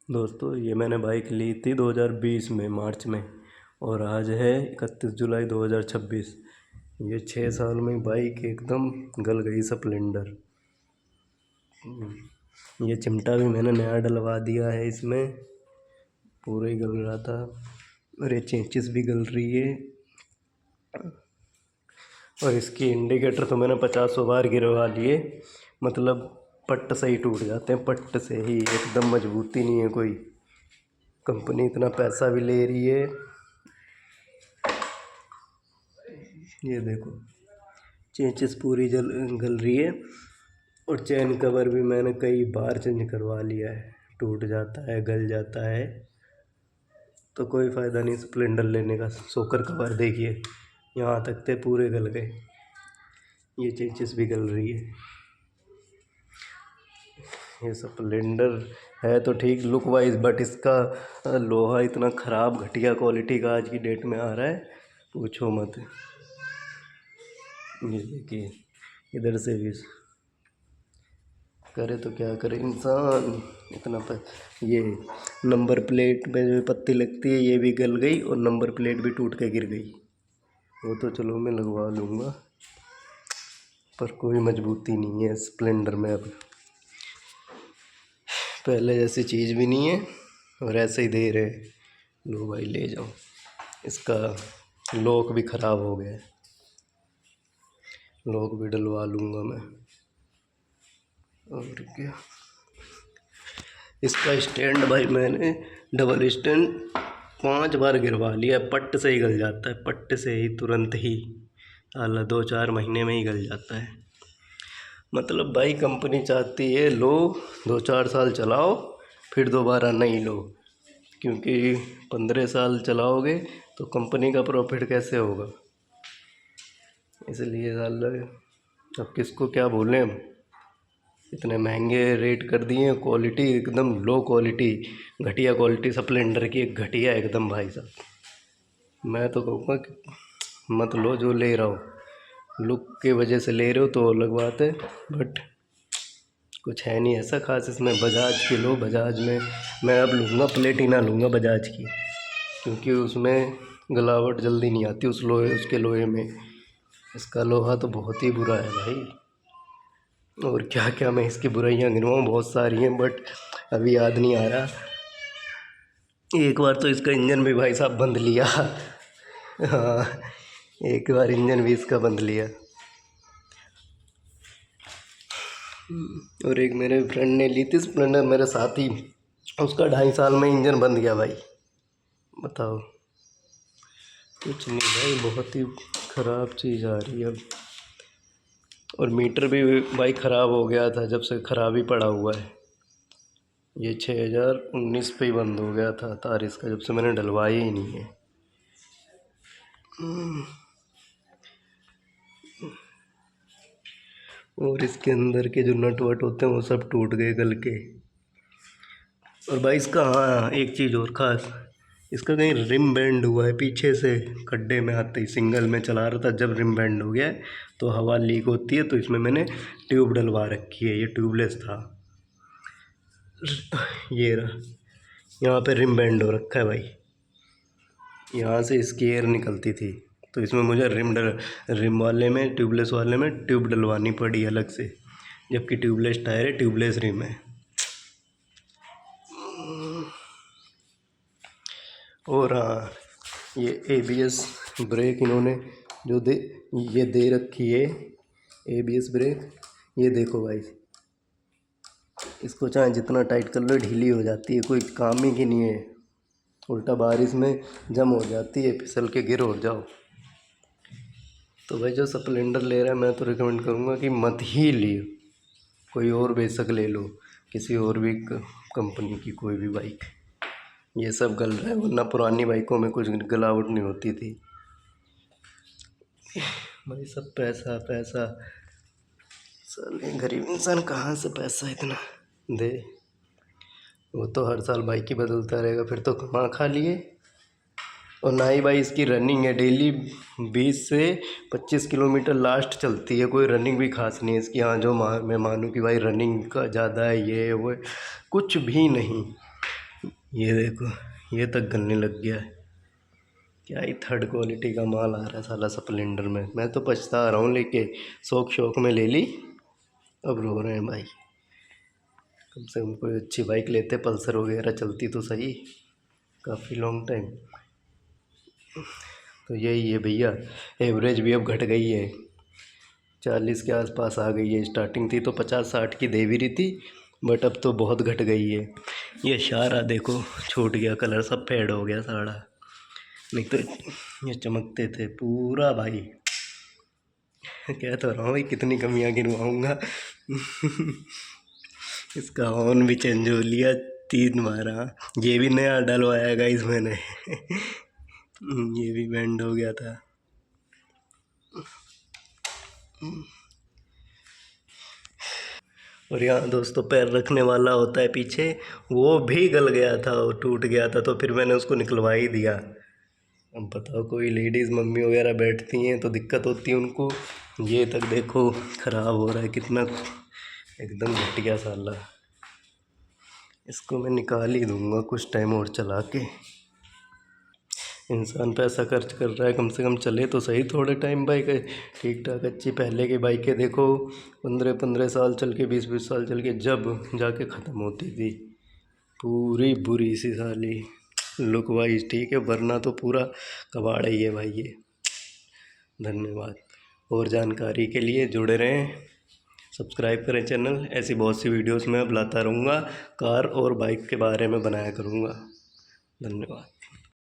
दोस्तों ये मैंने बाइक ली थी 2020 में मार्च में, और आज है 31 जुलाई 2026। ये 6 साल में बाइक एकदम गल गई स्प्लेंडर। ये चिमटा भी मैंने नया डलवा दिया है इसमें, पूरा ही गल रहा था। और ये चेंचिस भी गल रही है। और इसकी इंडिकेटर तो मैंने 50 बार गिरवा लिए, मतलब पट्ट से ही टूट जाते हैं, पट्ट से ही, एकदम मजबूती नहीं है कोई। कंपनी इतना पैसा भी ले रही है। ये देखो चेंचिस पूरी गल रही है। और चैन कवर भी मैंने कई बार चेंज करवा लिया है, टूट जाता है, गल जाता है, तो कोई फ़ायदा नहीं स्प्लेंडर लेने का। सोकर कवर देखिए, यहाँ तक थे पूरे गल गए। ये चेंचिस भी गल रही है। ये स्प्लेंडर है तो ठीक लुक वाइज, बट इसका लोहा इतना ख़राब घटिया क्वालिटी का आज की डेट में आ रहा है, पूछो मत। ये देखिए इधर से भी करे तो क्या करे इंसान, इतना ये नंबर प्लेट पे जो पत्ती लगती है ये भी गल गई, और नंबर प्लेट भी टूट के गिर गई। वो तो चलो मैं लगवा लूँगा, पर कोई मजबूती नहीं है स्प्लेंडर में अब। पहले जैसी चीज़ भी नहीं है, और ऐसे ही दे रहे, लो भाई ले जाओ। इसका लॉक भी ख़राब हो गया है, लॉक भी डलवा लूँगा मैं। और क्या, इसका स्टैंड भाई मैंने डबल स्टैंड 5 बार गिरवा लिया, पट्ट से ही गल जाता है, पट्ट से ही तुरंत ही, साला 2-4 महीने में ही गल जाता है। मतलब भाई कंपनी चाहती है लो 2-4 साल चलाओ फिर दोबारा नहीं लो, क्योंकि 15 साल चलाओगे तो कंपनी का प्रॉफिट कैसे होगा। इसलिए साला अब किसको क्या बोलें हम, इतने महंगे रेट कर दिए। क्वालिटी एकदम लो क्वालिटी, घटिया क्वालिटी स्प्लेंडर की, घटिया एकदम भाई साहब। मैं तो कहूँगा कि मत लो, जो ले रहा हो लुक के वजह से ले रहे हो तो अलग बात है, बट कुछ है नहीं ऐसा खास इसमें। बजाज की लो, बजाज में मैं अब लूँगा प्लेटिना लूँगा बजाज की, क्योंकि उसमें गलावट जल्दी नहीं आती उस लोहे, उसके लोहे में। इसका लोहा तो बहुत ही बुरा है भाई। और क्या क्या मैं इसकी बुराइयां गिनवाऊँ, बहुत सारी हैं, बट अभी याद नहीं आ रहा। एक बार तो इसका इंजन भी भाई साहब बंद लिया। हाँ, एक बार इंजन भी इसका बंद लिया। और एक मेरे फ्रेंड ने ली थी स्प्लेंडर, मेरे साथ ही, उसका 2.5 साल में इंजन बंद गया भाई, बताओ। कुछ नहीं भाई, बहुत ही ख़राब चीज़ आ रही है अब। और मीटर भी भाई ख़राब हो गया था, जब से ख़राब ही पड़ा हुआ है। ये 2019 पे ही बंद हो गया था तार इसका, जब से मैंने डलवाया ही नहीं है। और इसके अंदर के जो नट वट होते हैं वो सब टूट गए गल के। और भाई इसका, हाँ एक चीज़ और ख़ास, इसका कहीं रिम बैंड हुआ है पीछे से, खड्डे में आते ही। सिंगल में चला रहा था, जब रिम बैंड हो गया है तो हवा लीक होती है, तो इसमें मैंने ट्यूब डलवा रखी है। ये ट्यूबलेस था, ये रहा, यहाँ पे रिम बैंड हो रखा है भाई, यहाँ से इसकी एयर निकलती थी, तो इसमें मुझे रिम वाले में, ट्यूबलेस वाले में ट्यूब डलवानी पड़ी अलग से, जबकि ट्यूबलेस टायर है, ट्यूबलेस रिम है। और हाँ, ये ABS ब्रेक इन्होंने जो ये दे रखी है, ABS ब्रेक, ये देखो भाई, इसको चाहे जितना टाइट कर लो ढीली हो जाती है, कोई काम ही की नहीं है। उल्टा बारिश में जम हो जाती है, फिसल के गिर हो जाओ। तो भाई जो स्प्लेंडर ले रहा है, मैं तो रिकमेंड करूँगा कि मत ही लियो, कोई और बेशक ले लो, किसी और भी कंपनी की कोई भी बाइक। ये सब गल रहा है, वरना पुरानी बाइकों में कुछ गलावट नहीं होती थी भाई। सब पैसा पैसा, साले गरीब इंसान कहाँ से पैसा इतना दे। वो तो हर साल बाइक ही बदलता रहेगा, फिर तो कमा खा लिए। और ना ही भाई इसकी रनिंग है, डेली 20 से 25 किलोमीटर लास्ट चलती है, कोई रनिंग भी खास नहीं है इसकी। हाँ जो मैं मानूँ कि भाई रनिंग का ज़्यादा है, ये वो, कुछ भी नहीं। ये देखो, ये तक गलने लग गया है। क्या ही थर्ड क्वालिटी का माल आ रहा है साला स्प्लेंडर में। मैं तो पछता रहा हूँ लेके, शौक शौक में ले ली, अब रो रहे हैं भाई। कम से कम कोई अच्छी बाइक लेते, पल्सर वगैरह चलती तो सही काफ़ी लॉन्ग टाइम। तो यही है भैया, एवरेज भी अब घट गई है, 40 के आसपास आ गई है। स्टार्टिंग थी तो 50-60 की दे भी रही थी, बट अब तो बहुत घट गई है। ये सारा देखो छूट गया, कलर सब फेड हो गया सारा, नहीं तो ये चमकते थे पूरा भाई। कह तो रहा हूँ भाई, कितनी कमियाँ गिनवाऊँगा। इसका हॉर्न भी चेंज हो लिया 3 बार, ये भी नया डलवाया गाइस मैंने। ये भी बैंड हो गया था। और यहाँ दोस्तों पैर रखने वाला होता है पीछे, वो भी गल गया था और टूट गया था, तो फिर मैंने उसको निकलवा ही दिया। अब बताओ, कोई लेडीज़ मम्मी वगैरह बैठती हैं तो दिक्कत होती है उनको। ये तक देखो ख़राब हो रहा है कितना, एकदम घटिया साला। इसको मैं निकाल ही दूँगा कुछ टाइम और चला के। इंसान पैसा खर्च कर रहा है, कम से कम चले तो सही थोड़े टाइम बाइक है ठीक ठाक अच्छी। पहले की बाइकें देखो 15-15 साल चल के, 20-20 साल चल के जब जाके ख़त्म होती थी, पूरी बुरी सी साली। लुक वाइज ठीक है, वरना तो पूरा कबाड़ ही है भाई ये। धन्यवाद। और जानकारी के लिए जुड़े रहें, सब्सक्राइब करें चैनल। ऐसी बहुत सी वीडियोस मैं अब लाता रहूँगा, कार और बाइक के बारे में बनाया करूँगा। धन्यवाद।